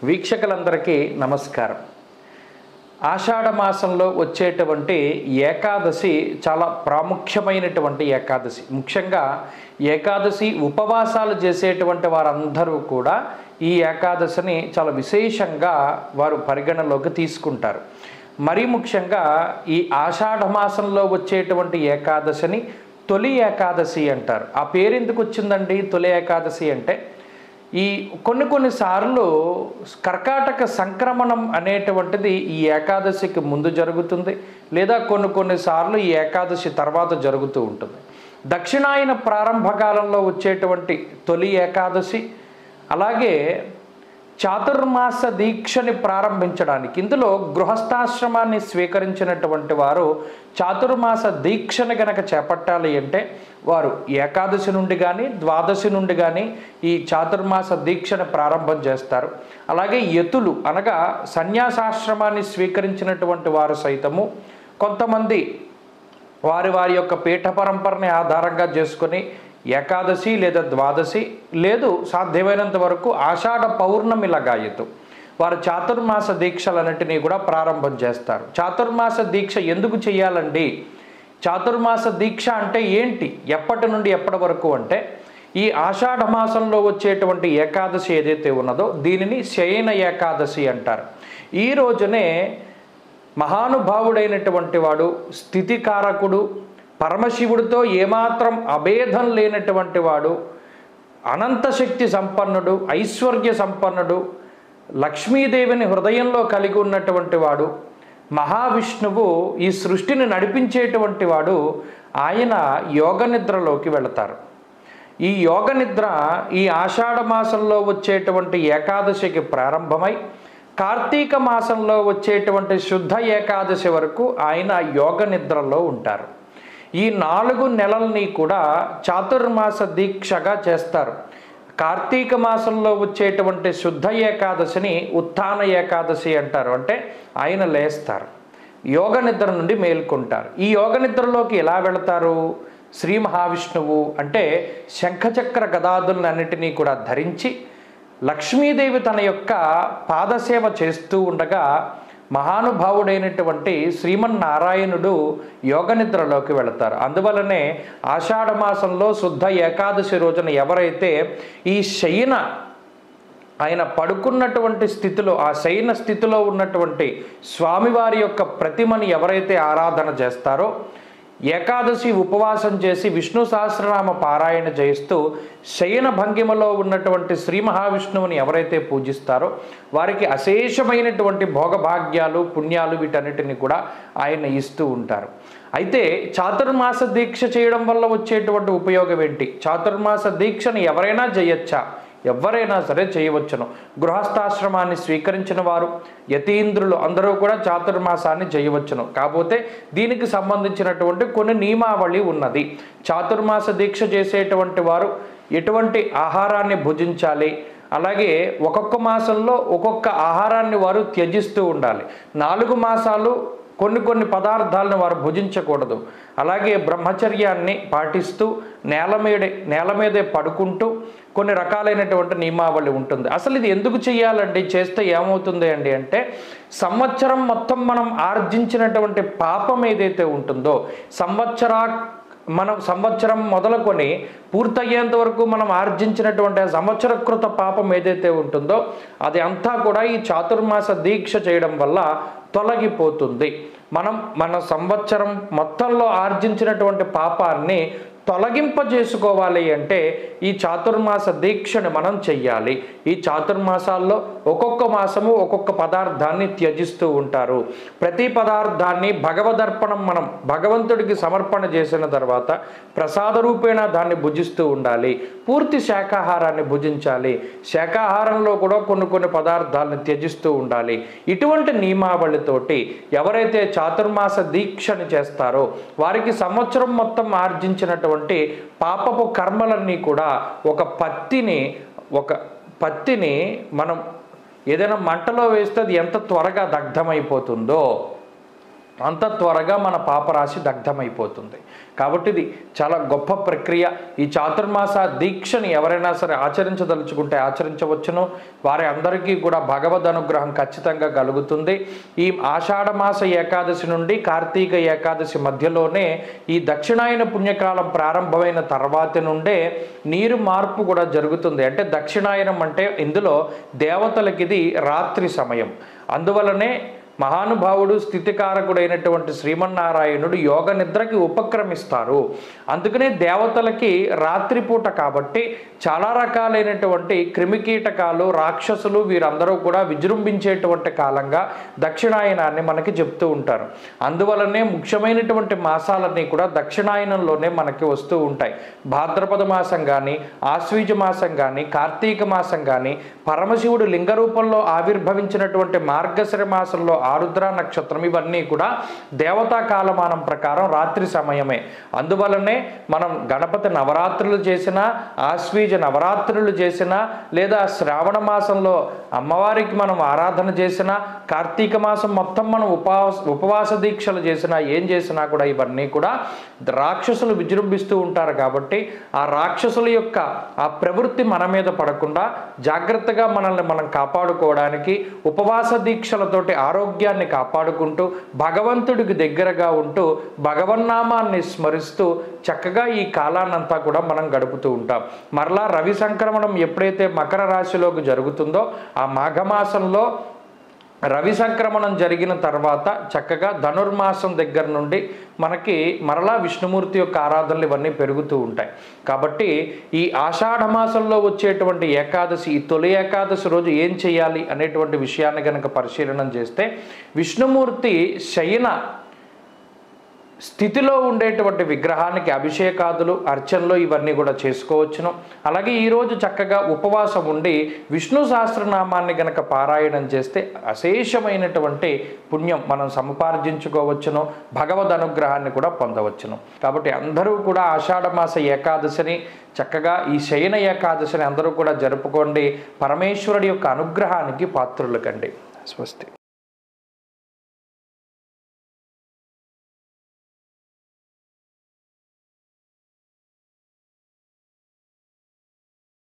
వీక్షకులందరికీ నమస్కారం. ఆషాఢ మాసంలో వచ్చేటువంటి ఏకాదశి చాలా ప్రాముఖ్యమైనటువంటి ఏకాదశి. ముఖ్యంగా ఏకాదశి ఉపవాసాలు చేసేటువంటి వారందరూ కూడా ఈ ఏకాదశిని చాలా విశేషంగా వారు పరిగణలోకి తీసుకుంటారు. మరీ ముఖ్యంగా ఈ ఆషాఢ మాసంలో వచ్చేటువంటి ఏకాదశిని తొలి ఏకాదశి అంటారు. ఆ పేరు ఎందుకు వచ్చిందండి తొలి ఏకాదశి అంటే? ఈ కొన్నిసార్లు కర్కాటక సంక్రమణం అనేటువంటిది ఈ ఏకాదశికి ముందు జరుగుతుంది, లేదా కొన్నిసార్లు ఈ ఏకాదశి తర్వాత జరుగుతూ ఉంటుంది. దక్షిణాయన ప్రారంభ కాలంలో వచ్చేటువంటి తొలి ఏకాదశి, అలాగే చాతుర్మాస దీక్షని ప్రారంభించడానికి ఇందులో గృహస్థాశ్రమాన్ని స్వీకరించినటువంటి వారు చాతుర్మాస దీక్షని గనక చేపట్టాలి అంటే వారు ఏకాదశి నుండి కానీ ద్వాదశి నుండి కానీ ఈ చాతుర్మాస దీక్షను ప్రారంభం చేస్తారు. అలాగే యతులు అనగా సన్యాసాశ్రమాన్ని స్వీకరించినటువంటి వారు సైతము కొంతమంది వారి యొక్క పీఠ పరంపరని ఆధారంగా చేసుకొని ఏకాదశి లేదా ద్వాదశి లేదు సాధ్యమైనంత వరకు ఆషాఢ పౌర్ణమి లగాయతు వారు చాతుర్మాస దీక్షలన్నింటినీ కూడా ప్రారంభం చేస్తారు. చాతుర్మాస దీక్ష ఎందుకు చేయాలండి? చాతుర్మాస దీక్ష అంటే ఏంటి, ఎప్పటి నుండి ఎప్పటి వరకు అంటే ఈ ఆషాఢ మాసంలో వచ్చేటువంటి ఏకాదశి ఏదైతే ఉన్నదో దీనిని శయన ఏకాదశి అంటారు. ఈ రోజునే మహానుభావుడైనటువంటి వాడు, స్థితికారకుడు, పరమశివుడితో ఏమాత్రం అభేదం లేనటువంటి వాడు, అనంతశక్తి సంపన్నుడు, ఐశ్వర్య సంపన్నుడు, లక్ష్మీదేవిని హృదయంలో కలిగి ఉన్నటువంటి వాడు, మహావిష్ణువు ఈ సృష్టిని నడిపించేటువంటి వాడు, ఆయన యోగ నిద్రలోకి వెళతారు. ఈ యోగ నిద్ర ఈ ఆషాఢ మాసంలో వచ్చేటువంటి ఏకాదశికి ప్రారంభమై కార్తీక మాసంలో వచ్చేటువంటి శుద్ధ ఏకాదశి వరకు ఆయన యోగ నిద్రలో ఉంటారు. ఈ 4 నెలల్ని కూడా చాతుర్మాస దీక్షగా చేస్తారు. కార్తీక మాసంలో వచ్చేటువంటి శుద్ధ ఏకాదశిని ఉత్థాన ఏకాదశి అంటారు. అంటే ఆయన లేస్తారు, యోగ నిద్ర నుండి మేల్కొంటారు. ఈ యోగ నిద్రలోకి ఎలా వెళతారు? శ్రీ మహావిష్ణువు అంటే శంఖచక్ర గదాదులన్నిటినీ కూడా ధరించి లక్ష్మీదేవి తన యొక్క పాదసేవ చేస్తూ ఉండగా మహానుభావుడైనటువంటి శ్రీమన్నారాయణుడు యోగ నిద్రలోకి వెళతారు. అందువలనే ఆషాఢ మాసంలో శుద్ధ ఏకాదశి రోజున ఎవరైతే ఈ శయన ఆయన పడుకున్నటువంటి స్థితిలో, ఆ శయన స్థితిలో ఉన్నటువంటి స్వామివారి యొక్క ప్రతిమని ఎవరైతే ఆరాధన చేస్తారో, ఏకాదశి ఉపవాసం చేసి విష్ణు సహస్రనామ పారాయణ చేస్తూ శయన భంగిమలో ఉన్నటువంటి శ్రీ మహావిష్ణువుని ఎవరైతే పూజిస్తారో వారికి అశేషమైనటువంటి భోగభాగ్యాలు, పుణ్యాలు వీటన్నిటిని కూడా ఆయన ఇస్తూ ఉంటారు. అయితే చాతుర్మాస దీక్ష చేయడం వల్ల వచ్చేటువంటి ఉపయోగం ఏంటి? చాతుర్మాస దీక్షను ఎవరైనా చేయొచ్చా? ఎవరైనా సరే చేయవచ్చును. గృహస్థాశ్రమాన్ని స్వీకరించిన వారు, యతీంద్రులు అందరూ కూడా చాతుర్మాసాన్ని చేయవచ్చును. కాకపోతే దీనికి సంబంధించినటువంటి కొన్ని నియమావళి ఉన్నది. చాతుర్మాస దీక్ష చేసేటువంటి వారు ఎటువంటి ఆహారాన్ని భుజించాలి, అలాగే ఒక్కొక్క మాసంలో ఒక్కొక్క ఆహారాన్ని వారు త్యజిస్తూ ఉండాలి. 4 మాసాలు కొన్ని పదార్థాలను వారు భుజించకూడదు. అలాగే బ్రహ్మచర్యాన్ని పాటిస్తూ నేల మీదే పడుకుంటూ కొన్ని రకాలైనటువంటి నియమావళి ఉంటుంది. అసలు ఇది ఎందుకు చేయాలండి? చేస్తే ఏమవుతుంది అండి అంటే సంవత్సరం మొత్తం మనం ఆర్జించినటువంటి పాపం ఏదైతే ఉంటుందో సంవత్సరం మొదలుకొని పూర్తయ్యేంత వరకు మనం ఆర్జించినటువంటి ఆ సంవత్సరకృత పాపం ఏదైతే ఉంటుందో అది అంతా కూడా ఈ చాతుర్మాస దీక్ష చేయడం వల్ల తొలగిపోతుంది. మన సంవత్సరం మొత్తంలో ఆర్జించినటువంటి పాపాన్ని తొలగింపజేసుకోవాలి అంటే ఈ చాతుర్మాస దీక్షను మనం చెయ్యాలి. ఈ చాతుర్మాసాల్లో ఒక్కొక్క మాసము ఒక్కొక్క పదార్థాన్ని త్యజిస్తూ ఉంటారు. ప్రతి పదార్థాన్ని భగవదర్పణం మనం భగవంతుడికి సమర్పణ చేసిన తర్వాత ప్రసాద రూపేణ దాన్ని భుజిస్తూ ఉండాలి. పూర్తి శాకాహారాన్ని భుజించాలి. శాకాహారంలో కూడా కొన్ని పదార్థాలను త్యజిస్తూ ఉండాలి. ఇటువంటి నియమావళితోటి ఎవరైతే చాతుర్మాస దీక్షని చేస్తారో వారికి సంవత్సరం మొత్తం ఆర్జించినటువంటి పాపపు కర్మలన్నీ కూడా ఒక పత్తిని మనం ఏదైనా మంటలో వేస్తే అది ఎంత త్వరగా దగ్ధమైపోతుందో అంత త్వరగా మన పాపరాశి దగ్ధమైపోతుంది. కాబట్టి ఇది చాలా గొప్ప ప్రక్రియ. ఈ చాతుర్మాస దీక్షని ఎవరైనా సరే ఆచరించదలుచుకుంటే ఆచరించవచ్చును. వారి అందరికీ కూడా భగవద్ అనుగ్రహం ఖచ్చితంగా కలుగుతుంది. ఈ ఆషాఢమాస ఏకాదశి నుండి కార్తీక ఏకాదశి మధ్యలోనే ఈ దక్షిణాయన పుణ్యకాలం ప్రారంభమైన తర్వాత నుండే నీరు మార్పు కూడా జరుగుతుంది. అంటే దక్షిణాయనం అంటే ఇందులో దేవతలకి ఇది రాత్రి సమయం. అందువలనే మహానుభావుడు స్థితికారకుడైనటువంటి శ్రీమన్నారాయణుడు యోగ నిద్రకి ఉపక్రమిస్తారు. అందుకనే దేవతలకి రాత్రిపూట కాబట్టి చాలా రకాలైనటువంటి క్రిమికీటకాలు, రాక్షసులు వీరందరూ కూడా విజృంభించేటువంటి కాలంగా దక్షిణాయనాన్ని మనకి చెప్తూ ఉంటారు. అందువలనే ముఖ్యమైనటువంటి మాసాలన్నీ కూడా దక్షిణాయనంలోనే మనకి వస్తూ ఉంటాయి. భాద్రపద మాసం కానీ, ఆశ్వీజ మాసం కానీ, కార్తీక మాసం కానీ, పరమశివుడు లింగ రూపంలో ఆవిర్భవించినటువంటి మార్గశిర మాసంలో ఆరుద్ర నక్షత్రం, ఇవన్నీ కూడా దేవతా కాలమానం ప్రకారం రాత్రి సమయమే. అందువలనే మనం గణపతి నవరాత్రులు చేసినా, ఆశ్వీజ నవరాత్రులు చేసినా, లేదా శ్రావణ మాసంలో అమ్మవారికి మనం ఆరాధన చేసినా, కార్తీక మాసం మొత్తం మనం ఉపవాస దీక్షలు చేసినా, ఏం చేసినా కూడా ఇవన్నీ కూడా రాక్షసులు విజృంభిస్తూ ఉంటారు. కాబట్టి ఆ రాక్షసుల యొక్క ఆ ప్రవృత్తి మన మీద పడకుండా జాగ్రత్తగా మనల్ని మనం కాపాడుకోవడానికి ఉపవాస దీక్షలతోటి ఆరోగ్యాన్ని కాపాడుకుంటూ భగవంతుడికి దగ్గరగా ఉంటూ భగవన్నామాన్ని స్మరిస్తూ చక్కగా ఈ కాలాన్నంతా కూడా మనం గడుపుతూ ఉంటాం. మరలా రవి సంక్రమణం ఎప్పుడైతే మకర రాశిలోకి జరుగుతుందో ఆ మాఘమాసంలో రవి సంక్రమణం జరిగిన తర్వాత చక్కగా ధనుర్మాసం దగ్గర నుండి మనకి మరలా విష్ణుమూర్తి యొక్క ఆరాధనలు ఇవన్నీ పెరుగుతూ ఉంటాయి. కాబట్టి ఈ ఆషాఢ మాసంలో వచ్చేటువంటి ఏకాదశి, ఈ తొలి ఏకాదశి రోజు ఏం చేయాలి అనేటువంటి విషయాన్ని కనుక పరిశీలన చేస్తే విష్ణుమూర్తి శయన స్థితిలో ఉండేటువంటి విగ్రహానికి అభిషేకాదులు, అర్చనలు ఇవన్నీ కూడా చేసుకోవచ్చును. అలాగే ఈరోజు చక్కగా ఉపవాసం ఉండి విష్ణు సహస్రనామాన్ని గనక పారాయణం చేస్తే అశేషమైనటువంటి పుణ్యం మనం సముపార్జించుకోవచ్చును, భగవద్ అనుగ్రహాన్ని కూడా పొందవచ్చును. కాబట్టి అందరూ కూడా ఆషాఢమాస ఏకాదశిని చక్కగా ఈ శయన ఏకాదశిని అందరూ కూడా జరుపుకోండి. పరమేశ్వరుడి యొక్క అనుగ్రహానికి పాత్రులు కండి. స్వస్తి.